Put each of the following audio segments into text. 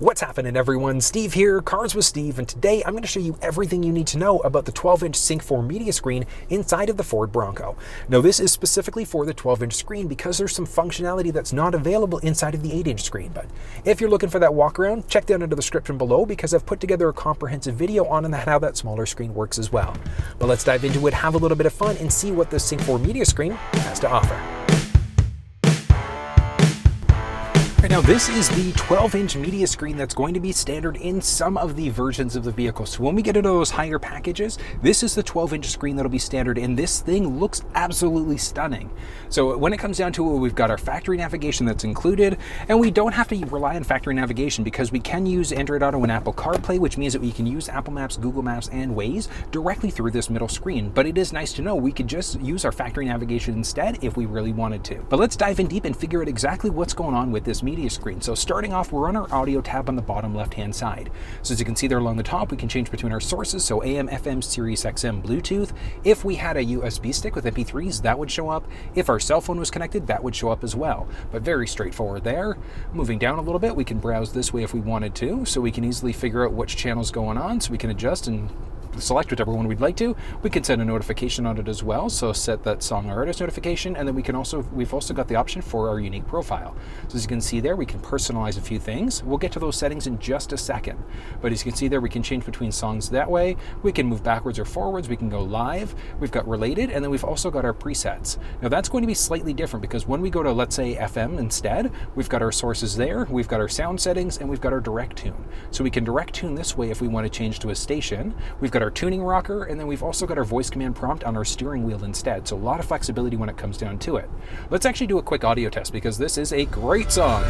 What's happening, everyone? Steve here, Cars with Steve, and today I'm going to show you everything you need to know about the 12-inch Sync4 media screen inside of the Ford Bronco. Now, this is specifically for the 12-inch screen because there's some functionality that's not available inside of the 8-inch screen. But if you're looking for that walk around, check down into the description below because I've put together a comprehensive video on how that smaller screen works as well. But let's dive into it, have a little bit of fun, and see what the Sync4 media screen has to offer. Right now, this is the 12-inch media screen that's going to be standard in some of the versions of the vehicle. So when we get into those higher packages, this is the 12-inch screen that'll be standard, and this thing looks absolutely stunning. So when it comes down to it, we've got our factory navigation that's included, and we don't have to rely on factory navigation because we can use Android Auto and Apple CarPlay, which means that we can use Apple Maps, Google Maps, and Waze directly through this middle screen. But it is nice to know we could just use our factory navigation instead if we really wanted to. But let's dive in deep and figure out exactly what's going on with this media screen. So starting off, we're on our audio tab on the bottom left-hand side. So as you can see there along the top, we can change between our sources. So AM, FM, SiriusXM, Bluetooth. If we had a USB stick with MP3s, that would show up. If our cell phone was connected, that would show up as well. But very straightforward there. Moving down a little bit, we can browse this way if we wanted to. So we can easily figure out which channel's going on. So we can adjust and select whichever one we'd like to. We can set a notification on it as well, so set that song or artist notification, and then we've also got the option for our unique profile. So as you can see there, we can personalize a few things. We'll get to those settings in just a second, but as you can see there, we can change between songs that way. We can move backwards or forwards. We can go live. We've got related, and then we've also got our presets. Now that's going to be slightly different because when we go to, let's say, FM instead, we've got our sources there, we've got our sound settings, and we've got our direct tune. So we can direct tune this way if we want to change to a station. We've got our tuning rocker, and then we've also got our voice command prompt on our steering wheel instead. So a lot of flexibility when it comes down to it. Let's actually do a quick audio test because this is a great song.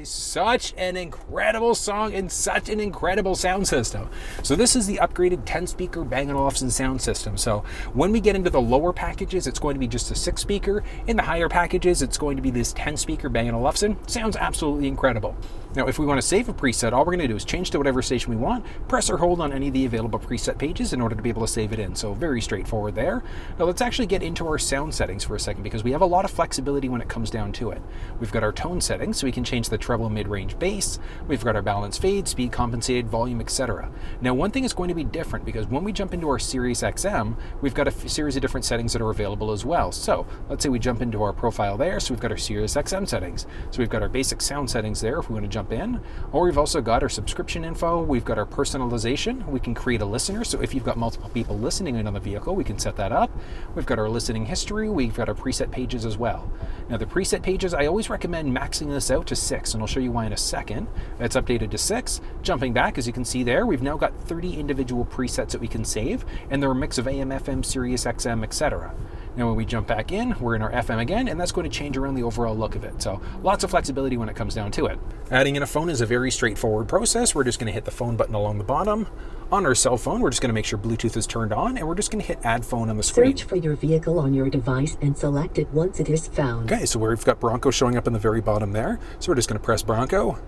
Such an incredible song and such an incredible sound system. So this is the upgraded 10-speaker Bang & Olufsen sound system. So when we get into the lower packages, it's going to be just a 6-speaker. In the higher packages, it's going to be this 10-speaker Bang & Olufsen. Sounds absolutely incredible. Now, if we want to save a preset, all we're going to do is change to whatever station we want, press or hold on any of the available preset pages in order to be able to save it in. So very straightforward there. Now let's actually get into our sound settings for a second because we have a lot of flexibility when it comes down to it. We've got our tone settings, so we can change the treble, mid-range, bass. We've got our balance, fade, speed compensated, volume, etc. Now, one thing is going to be different because when we jump into our SiriusXM, we've got a series of different settings that are available as well. So let's say we jump into our profile there. So we've got our SiriusXM settings. So we've got our basic sound settings there if we want to jump in, or we've also got our subscription info. We've got our personalization. We can create a listener. So if you've got multiple people listening in on the vehicle, we can set that up. We've got our listening history. We've got our preset pages as well. Now the preset pages, I always recommend maxing this out to 6, and I'll show you why in a second. It's updated to 6. Jumping back, as you can see there, we've now got 30 individual presets that we can save, and they're a mix of AM, FM, SiriusXM, etc. Now when we jump back in, we're in our FM again, and that's going to change around the overall look of it. So lots of flexibility when it comes down to it. Adding in a phone is a very straightforward process. We're just going to hit the phone button along the bottom. On our cell phone, we're just going to make sure Bluetooth is turned on, and we're just going to hit Add Phone on the screen. Search for your vehicle on your device and select it once it is found. Okay, so we've got Bronco showing up in the very bottom there. So we're just going to press Bronco.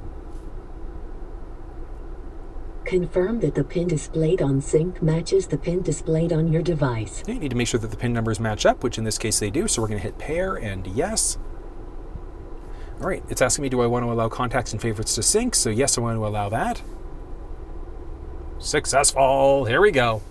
Confirm that the pin displayed on Sync matches the pin displayed on your device. You need to make sure that the pin numbers match up, which in this case they do. So we're going to hit pair and yes. All right, it's asking me, do I want to allow contacts and favorites to sync? So yes, I want to allow that. Successful. Here we go.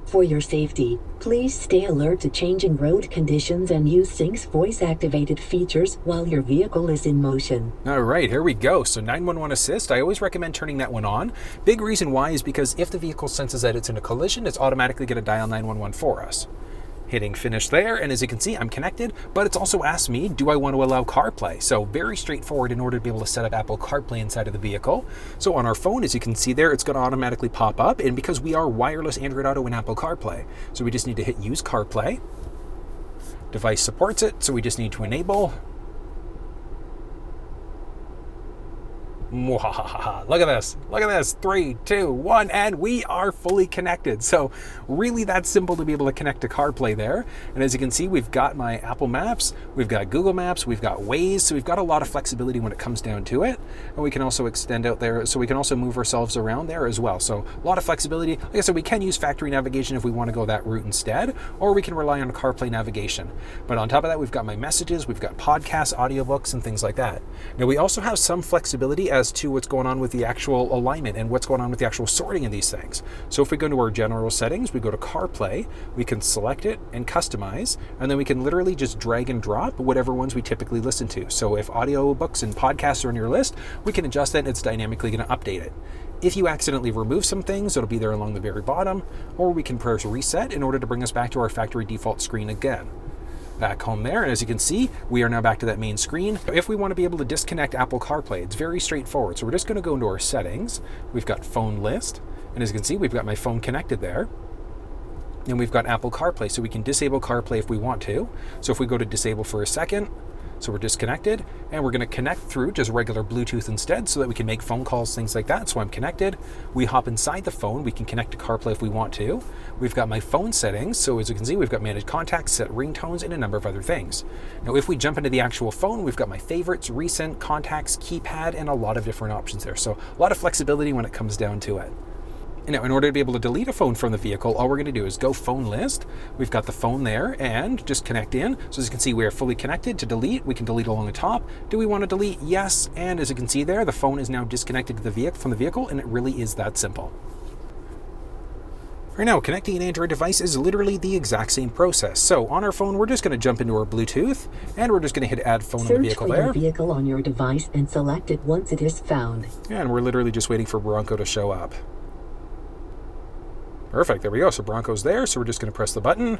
For your safety, please stay alert to changing road conditions and use Sync's voice-activated features while your vehicle is in motion. All right, here we go. So 911 assist, I always recommend turning that one on. Big reason why is because if the vehicle senses that it's in a collision, it's automatically going to dial 911 for us. Hitting finish there, and as you can see, I'm connected, but it's also asked me, do I want to allow CarPlay? So very straightforward in order to be able to set up Apple CarPlay inside of the vehicle. So on our phone, as you can see there, it's going to automatically pop up, and because we are wireless Android Auto and Apple CarPlay, so we just need to hit Use CarPlay. Device supports it, so we just need to enable. Mwahaha. Look at this. Look at this. 3, 2, 1, and we are fully connected. So really that simple to be able to connect to CarPlay there. And as you can see, we've got my Apple Maps, we've got Google Maps, we've got Waze. So we've got a lot of flexibility when it comes down to it. And we can also extend out there, so we can also move ourselves around there as well. So a lot of flexibility. Like I said, we can use factory navigation if we want to go that route instead, or we can rely on CarPlay navigation. But on top of that, we've got my messages, we've got podcasts, audiobooks, and things like that. Now we also have some flexibility as to what's going on with the actual alignment and what's going on with the actual sorting of these things. So if we go to our general settings, we go to CarPlay, we can select it and customize, and then we can literally just drag and drop whatever ones we typically listen to. So if audiobooks and podcasts are on your list, we can adjust that and it's dynamically going to update it. If you accidentally remove some things, it'll be there along the very bottom, or we can press reset in order to bring us back to our factory default screen again. Back home there, and as you can see, we are now back to that main screen. If we want to be able to disconnect Apple CarPlay, it's very straightforward. So we're just going to go into our settings. We've got phone list, and as you can see, we've got my phone connected there. And we've got Apple CarPlay, so we can disable CarPlay if we want to. So if we go to disable for a second, so we're disconnected, and we're going to connect through just regular Bluetooth instead so that we can make phone calls, things like that. So I'm connected. We hop inside the phone. We can connect to CarPlay if we want to. We've got my phone settings. So as you can see, we've got manage contacts, set ringtones, and a number of other things. Now, if we jump into the actual phone, we've got my favorites, recent, contacts, keypad, and a lot of different options there. So a lot of flexibility when it comes down to it. Now, in order to be able to delete a phone from the vehicle, all we're going to do is go phone list. We've got the phone there and just connect in. So as you can see, we are fully connected. To delete, we can delete along the top. Do we want to delete? Yes. And as you can see there, the phone is now disconnected to the vehicle from the vehicle, and it really is that simple. Right now, connecting an Android device is literally the exact same process. So on our phone, we're just going to jump into our Bluetooth, and we're just going to hit add phone on the vehicle there. Search for your vehicle on your device and select it once it is found. And we're literally just waiting for Bronco to show up. Perfect, there we go. So Bronco's there, so we're just going to press the button.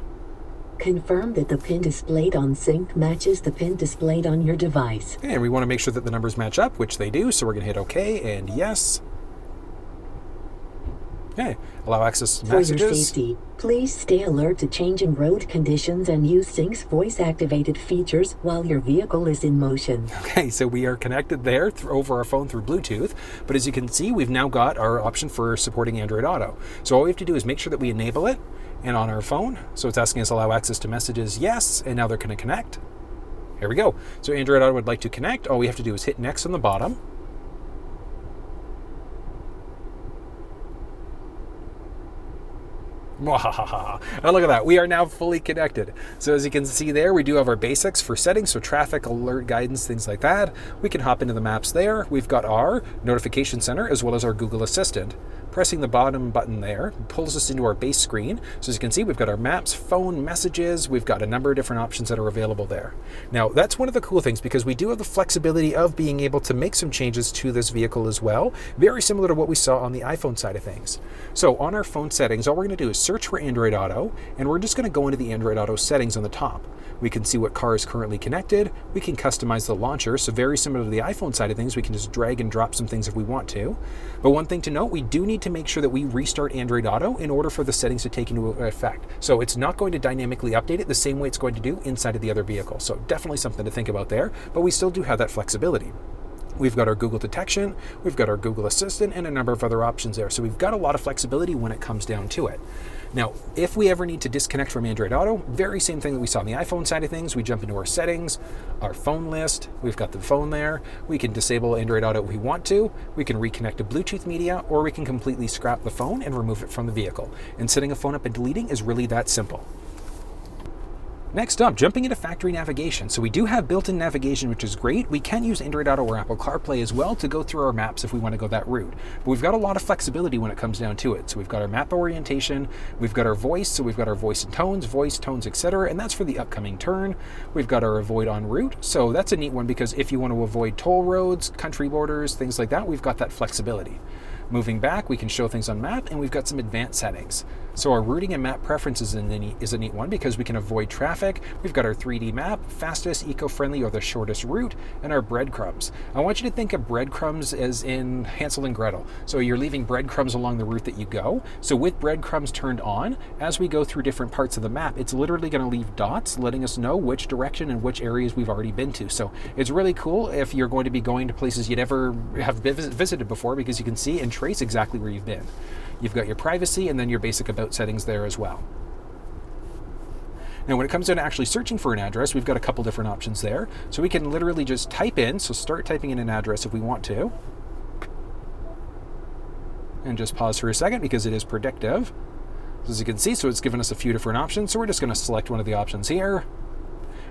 Confirm that the pin displayed on Sync matches the pin displayed on your device. And we want to make sure that the numbers match up, which they do, so we're going to hit OK and yes. Okay, allow access to messages. For your safety, please stay alert to changing road conditions and use Sync's voice-activated features while your vehicle is in motion. Okay, so we are connected there over our phone through Bluetooth, but as you can see, we've now got our option for supporting Android Auto. So all we have to do is make sure that we enable it, and on our phone, so it's asking us allow access to messages, yes, and now they're going to connect. Here we go. So Android Auto would like to connect. All we have to do is hit next on the bottom. And look at that, we are now fully connected. So as you can see there, we do have our basics for settings, so traffic, alert, guidance, things like that. We can hop into the maps there. We've got our notification center as well as our Google Assistant. Pressing the bottom button there pulls us into our base screen. So as you can see, we've got our maps, phone, messages. We've got a number of different options that are available there. Now, that's one of the cool things because we do have the flexibility of being able to make some changes to this vehicle as well, very similar to what we saw on the iPhone side of things. So on our phone settings, all we're going to do is search for Android Auto, and we're just going to go into the Android Auto settings on the top. We can see what car is currently connected. We can customize the launcher. So very similar to the iPhone side of things, we can just drag and drop some things if we want to. But one thing to note, we do need to make sure that we restart Android Auto in order for the settings to take into effect. So it's not going to dynamically update it the same way it's going to do inside of the other vehicle. So definitely something to think about there, but we still do have that flexibility. We've got our Google detection, we've got our Google Assistant, and a number of other options there. So we've got a lot of flexibility when it comes down to it. Now, if we ever need to disconnect from Android Auto, very same thing that we saw on the iPhone side of things. We jump into our settings, our phone list, we've got the phone there. We can disable Android Auto if we want to. We can reconnect to Bluetooth media, or we can completely scrap the phone and remove it from the vehicle. And setting a phone up and deleting is really that simple. Next up, jumping into factory navigation. So we do have built-in navigation, which is great. We can use Android Auto or Apple CarPlay as well to go through our maps if we want to go that route. But we've got a lot of flexibility when it comes down to it. So we've got our map orientation, we've got our voice, so we've got our voice and tones, etc. And that's for the upcoming turn. We've got our avoid en route. So that's a neat one because if you want to avoid toll roads, country borders, things like that, we've got that flexibility. Moving back, we can show things on map, and we've got some advanced settings. So our routing and map preferences is a neat one because we can avoid traffic. We've got our 3D map, fastest, eco-friendly, or the shortest route, and our breadcrumbs. I want you to think of breadcrumbs as in Hansel and Gretel. So you're leaving breadcrumbs along the route that you go. So with breadcrumbs turned on, as we go through different parts of the map, it's literally going to leave dots letting us know which direction and which areas we've already been to. So it's really cool if you're going to be going to places you'd never have visited before because you can see and trace exactly where you've been. You've got your privacy and then your basic about settings there as well. Now when it comes down to actually searching for an address, we've got a couple different options there. So we can literally just type in, so start typing in an address if we want to. And just pause for a second because it is predictive. As you can see, so it's given us a few different options. So we're just going to select one of the options here.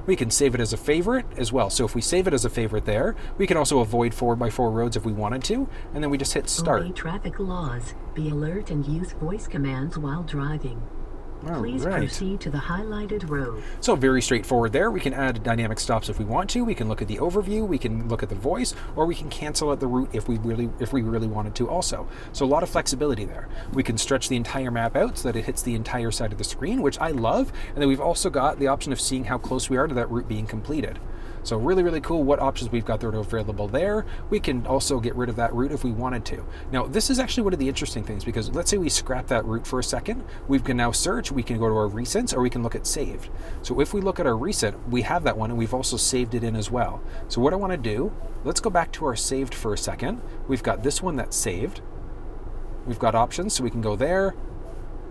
We can save it as a favorite as well. So if we save it as a favorite there, we can also avoid 4x4 roads if we wanted to, and then we just hit start. Obey traffic laws, be alert, and use voice commands while driving. Please proceed to the highlighted road. So very straightforward there. We can add dynamic stops if we want to. We can look at the overview, we can look at the voice, or we can cancel out the route if we really wanted to also. So a lot of flexibility there. We can stretch the entire map out so that it hits the entire side of the screen, which I love. And then we've also got the option of seeing how close we are to that route being completed. So really, really cool what options we've got that are available there. We can also get rid of that route if we wanted to. Now, this is actually one of the interesting things because let's say we scrap that route for a second. We can now search, we can go to our recents, or we can look at saved. So if we look at our recent, we have that one and we've also saved it in as well. So what I want to do, let's go back to our saved for a second. We've got this one that's saved. We've got options, so we can go there.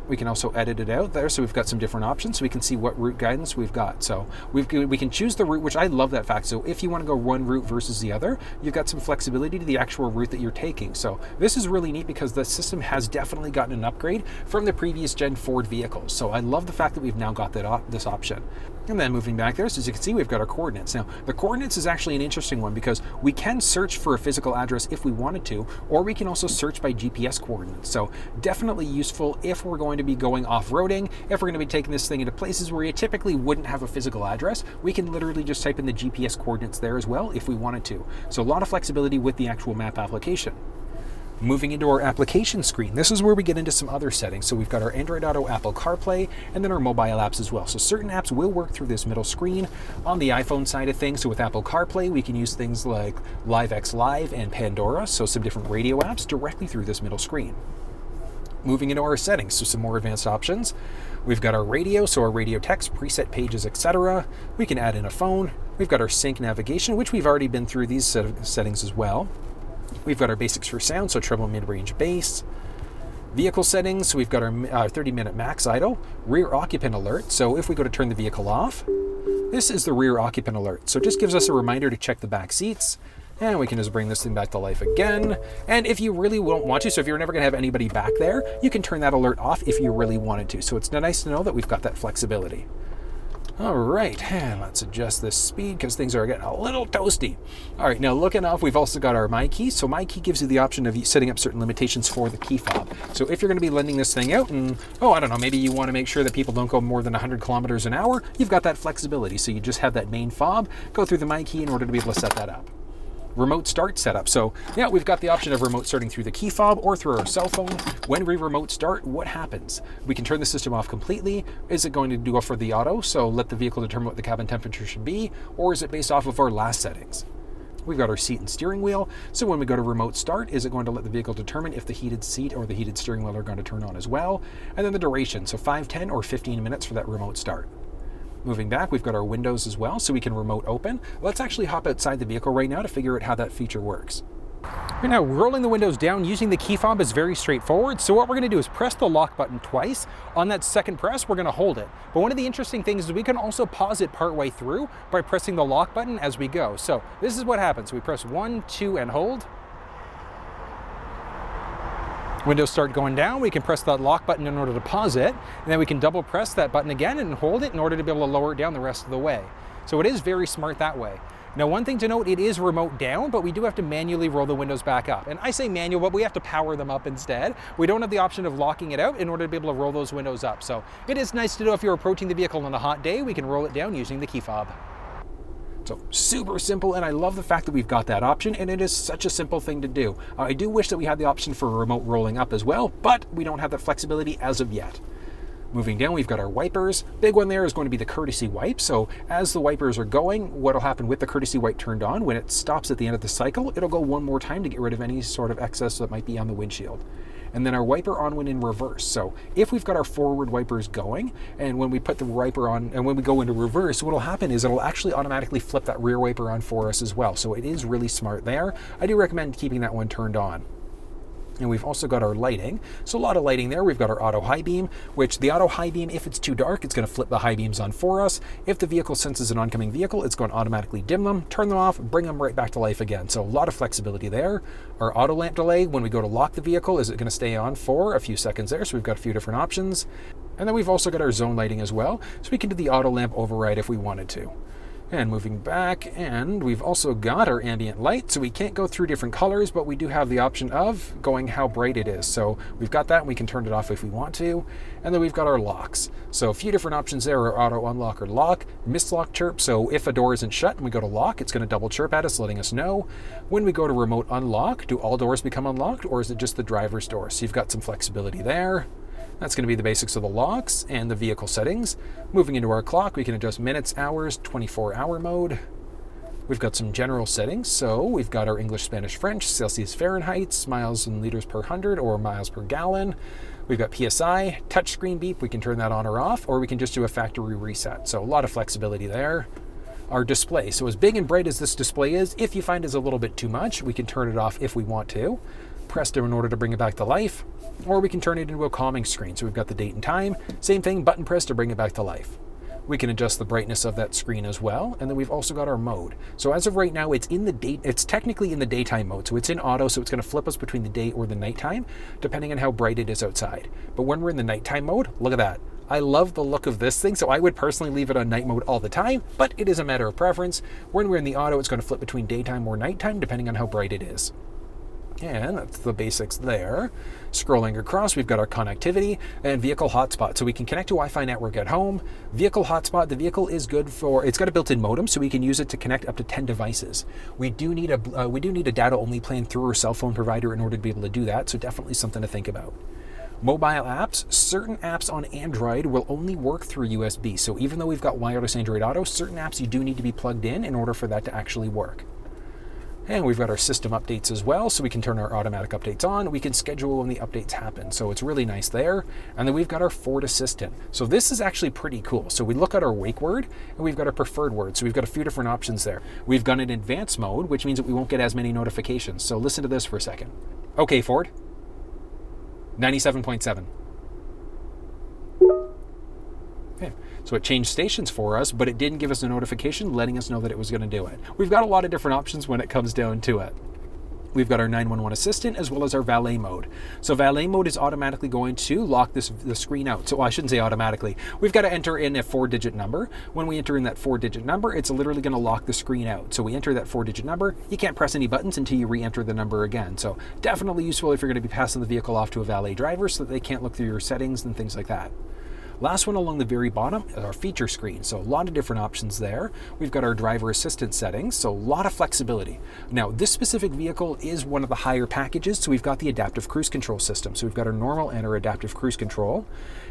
We can also edit it out there, so we've got some different options, so we can see what route guidance we've got. So we can choose the route, which I love that fact. So if you want to go one route versus the other, you've got some flexibility to the actual route that you're taking. So this is really neat because the system has definitely gotten an upgrade from the previous gen Ford vehicles. So I love the fact that we've now got this option. And then moving back there, so as you can see, we've got our coordinates. Now, the coordinates is actually an interesting one because we can search for a physical address if we wanted to, or we can also search by GPS coordinates. So definitely useful if we're going to be going off-roading, if we're going to be taking this thing into places where you typically wouldn't have a physical address, we can literally just type in the GPS coordinates there as well if we wanted to. So a lot of flexibility with the actual map application. Moving into our application screen, this is where we get into some other settings. So we've got our Android Auto, Apple CarPlay, and then our mobile apps as well. So certain apps will work through this middle screen. On the iPhone side of things, so with Apple CarPlay, we can use things like LiveX Live and Pandora, so some different radio apps directly through this middle screen. Moving into our settings, so some more advanced options. We've got our radio, so our radio text, preset pages, etc. We can add in a phone. We've got our sync navigation, which we've already been through these settings as well. We've got our basics for sound, so treble, mid-range, bass. Vehicle settings, so we've got our 30-minute max idle. Rear occupant alert, so if we go to turn the vehicle off, this is the rear occupant alert. So it just gives us a reminder to check the back seats. And we can just bring this thing back to life again. And if you really won't want to, so if you're never going to have anybody back there, you can turn that alert off if you really wanted to. So it's nice to know that we've got that flexibility. All right, and let's adjust this speed because things are getting a little toasty. All right, now looking off, we've also got our My Key. So My Key gives you the option of setting up certain limitations for the key fob. So if you're going to be lending this thing out and, I don't know, maybe you want to make sure that people don't go more than 100 kilometers an hour, you've got that flexibility. So you just have that main fob, go through the My Key in order to be able to set that up. Remote start setup. So yeah, we've got the option of remote starting through the key fob or through our cell phone. When we remote start, what happens? We can turn the system off completely. Is it going to go for the auto, so let the vehicle determine what the cabin temperature should be, or is it based off of our last settings? We've got our seat and steering wheel. So when we go to remote start, is it going to let the vehicle determine if the heated seat or the heated steering wheel are going to turn on as well? And then the duration, so 5, 10, or 15 minutes for that remote start. Moving back, we've got our windows as well, so we can remote open. Let's actually hop outside the vehicle right now to figure out how that feature works. Right now, rolling the windows down using the key fob is very straightforward. So what we're gonna do is press the lock button twice. On that second press, we're gonna hold it. But one of the interesting things is we can also pause it partway through by pressing the lock button as we go. So this is what happens. We press 1, 2, and hold. Windows start going down, we can press that lock button in order to pause it, and then we can double press that button again and hold it in order to be able to lower it down the rest of the way. So it is very smart that way. Now, one thing to note, it is remote down, but we do have to manually roll the windows back up. And I say manual, but we have to power them up instead. We don't have the option of locking it out in order to be able to roll those windows up. So it is nice to know if you're approaching the vehicle on a hot day, we can roll it down using the key fob. So super simple, and I love the fact that we've got that option, and it is such a simple thing to do. I do wish that we had the option for remote rolling up as well, but we don't have that flexibility as of yet. Moving down, we've got our wipers. Big one there is going to be the courtesy wipe. So as the wipers are going, what will happen with the courtesy wipe turned on, when it stops at the end of the cycle, it'll go one more time to get rid of any sort of excess that might be on the windshield. And then our wiper on went in reverse. So if we've got our forward wipers going, and when we put the wiper on, and when we go into reverse, what'll happen is it'll actually automatically flip that rear wiper on for us as well. So it is really smart there. I do recommend keeping that one turned on. And we've also got our lighting. So a lot of lighting there. We've got our auto high beam, which the auto high beam, if it's too dark, it's going to flip the high beams on for us. If the vehicle senses an oncoming vehicle, it's going to automatically dim them, turn them off, bring them right back to life again. So a lot of flexibility there. Our auto lamp delay, when we go to lock the vehicle, is it going to stay on for a few seconds there? So we've got a few different options. And then we've also got our zone lighting as well. So we can do the auto lamp override if we wanted to. And moving back, and we've also got our ambient light, so we can't go through different colors, but we do have the option of going how bright it is. So we've got that, and we can turn it off if we want to. And then we've got our locks. So a few different options there are auto unlock or lock, mislock chirp. So if a door isn't shut and we go to lock, it's going to double chirp at us, letting us know. When we go to remote unlock, do all doors become unlocked, or is it just the driver's door? So you've got some flexibility there. That's going to be the basics of the locks and the vehicle settings. Moving into our clock, we can adjust minutes, hours, 24-hour mode. We've got some general settings. So we've got our English, Spanish, French, Celsius, Fahrenheit, miles and liters per 100 or miles per gallon. We've got PSI, touchscreen beep. We can turn that on or off, or we can just do a factory reset. So a lot of flexibility there. Our display. So as big and bright as this display is, if you find it's a little bit too much, we can turn it off if we want to. Press it in order to bring it back to life, or we can turn it into a calming screen. So we've got the date and time, same thing, button press to bring it back to life. We can adjust the brightness of that screen as well, and then we've also got our mode. So as of right now, it's technically in the daytime mode, so it's in auto, so it's going to flip us between the day or the nighttime, depending on how bright it is outside. But when we're in the nighttime mode, look at that. I love the look of this thing, so I would personally leave it on night mode all the time, but it is a matter of preference. When we're in the auto, it's going to flip between daytime or nighttime, depending on how bright it is. And that's the basics there. Scrolling across, we've got our connectivity and vehicle hotspot. So we can connect to Wi-Fi network at home. Vehicle hotspot, the vehicle is good for, it's got a built-in modem, so we can use it to connect up to 10 devices. We do need a data-only plan through our cell phone provider in order to be able to do that, so definitely something to think about. Mobile apps, certain apps on Android will only work through USB. So even though we've got wireless Android Auto, certain apps you do need to be plugged in order for that to actually work. And we've got our system updates as well, so we can turn our automatic updates on. We can schedule when the updates happen, so it's really nice there. And then we've got our Ford Assistant. So this is actually pretty cool. So we look at our wake word, and we've got our preferred word. So we've got a few different options there. We've got an advanced mode, which means that we won't get as many notifications. So listen to this for a second. Okay, Ford. 97.7. Okay. So it changed stations for us, but it didn't give us a notification letting us know that it was going to do it. We've got a lot of different options when it comes down to it. We've got our 911 assistant as well as our valet mode. So valet mode is automatically going to lock the screen out. So I shouldn't say automatically. We've got to enter in a 4-digit number. When we enter in that 4-digit number, it's literally going to lock the screen out. So we enter that 4-digit number. You can't press any buttons until you re-enter the number again. So definitely useful if you're going to be passing the vehicle off to a valet driver so that they can't look through your settings and things like that. Last one along the very bottom is our feature screen. So a lot of different options there. We've got our driver assistance settings, so a lot of flexibility. Now, this specific vehicle is one of the higher packages, so we've got the adaptive cruise control system. So we've got our normal and our adaptive cruise control.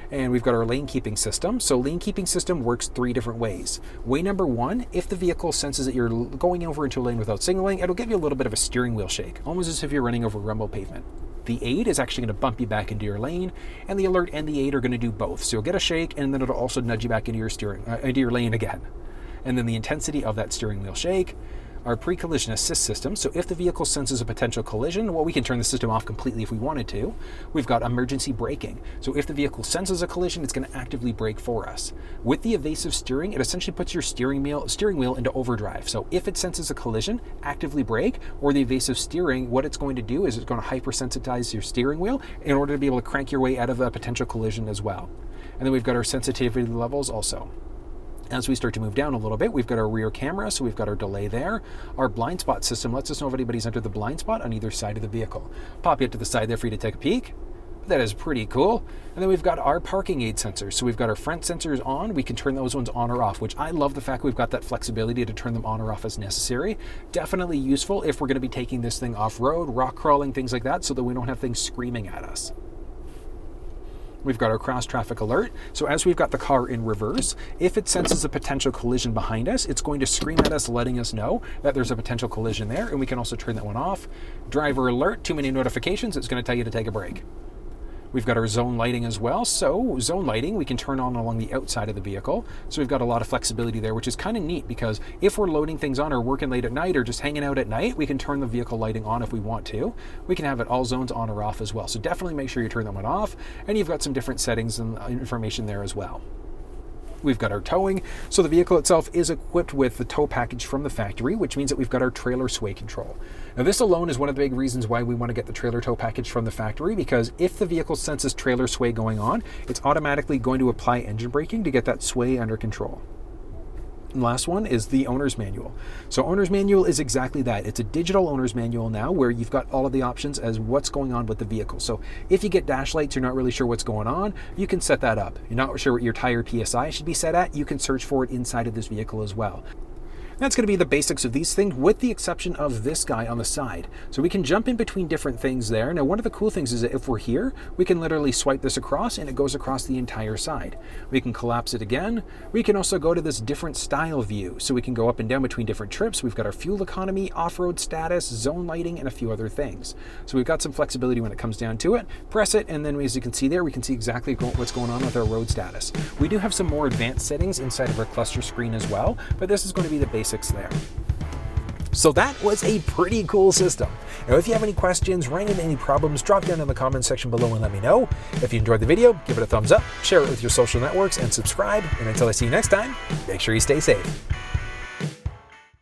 And we've got our lane keeping system. So lane keeping system works 3 different ways. Way number 1, if the vehicle senses that you're going over into a lane without signaling, it'll give you a little bit of a steering wheel shake, almost as if you're running over rumble pavement. The aid is actually going to bump you back into your lane, and the alert and the aid are going to do both. So you'll get a shake, and then it'll also nudge you back into your lane again. And then the intensity of that steering wheel shake. Our pre-collision assist system, so if the vehicle senses a potential collision, well, we can turn the system off completely if we wanted to. We've got emergency braking, so if the vehicle senses a collision, it's going to actively brake for us. With the evasive steering, it essentially puts your steering wheel into overdrive. So if it senses a collision, actively brake, or the evasive steering, what it's going to do is it's going to hypersensitize your steering wheel in order to be able to crank your way out of a potential collision as well. And then we've got our sensitivity levels also. As we start to move down a little bit, we've got our rear camera, so we've got our delay there. Our blind spot system lets us know if anybody's entered the blind spot on either side of the vehicle. Pop you to the side there for you to take a peek. That is pretty cool. And then we've got our parking aid sensors. So we've got our front sensors on. We can turn those ones on or off, which I love the fact we've got that flexibility to turn them on or off as necessary. Definitely useful if we're going to be taking this thing off-road, rock crawling, things like that, so that we don't have things screaming at us. We've got our cross traffic alert. So as we've got the car in reverse, if it senses a potential collision behind us, it's going to scream at us, letting us know that there's a potential collision there, and we can also turn that one off. Driver alert, too many notifications, it's going to tell you to take a break. We've got our zone lighting as well. So zone lighting, we can turn on along the outside of the vehicle. So we've got a lot of flexibility there, which is kind of neat because if we're loading things on or working late at night or just hanging out at night, we can turn the vehicle lighting on if we want to. We can have it all zones on or off as well. So definitely make sure you turn that one off, and you've got some different settings and information there as well. We've got our towing. So the vehicle itself is equipped with the tow package from the factory, which means that we've got our trailer sway control. Now this alone is one of the big reasons why we want to get the trailer tow package from the factory, because if the vehicle senses trailer sway going on, it's automatically going to apply engine braking to get that sway under control. And last one is the owner's manual. So owner's manual is exactly that. It's a digital owner's manual now where you've got all of the options as what's going on with the vehicle. So if you get dash lights, you're not really sure what's going on, you can set that up. You're not sure what your tire PSI should be set at, you can search for it inside of this vehicle as well. That's going to be the basics of these things, with the exception of this guy on the side. So we can jump in between different things there. Now, one of the cool things is that if we're here, we can literally swipe this across and it goes across the entire side. We can collapse it again. We can also go to this different style view. So we can go up and down between different trips. We've got our fuel economy, off-road status, zone lighting, and a few other things. So we've got some flexibility when it comes down to it. Press it, and then as you can see there, we can see exactly what's going on with our road status. We do have some more advanced settings inside of our cluster screen as well, but this is going to be the basics there. So that was a pretty cool system. Now, if you have any questions, run into any problems, drop down in the comments section below and let me know. If you enjoyed the video, give it a thumbs up, share it with your social networks, and subscribe. And until I see you next time, make sure you stay safe.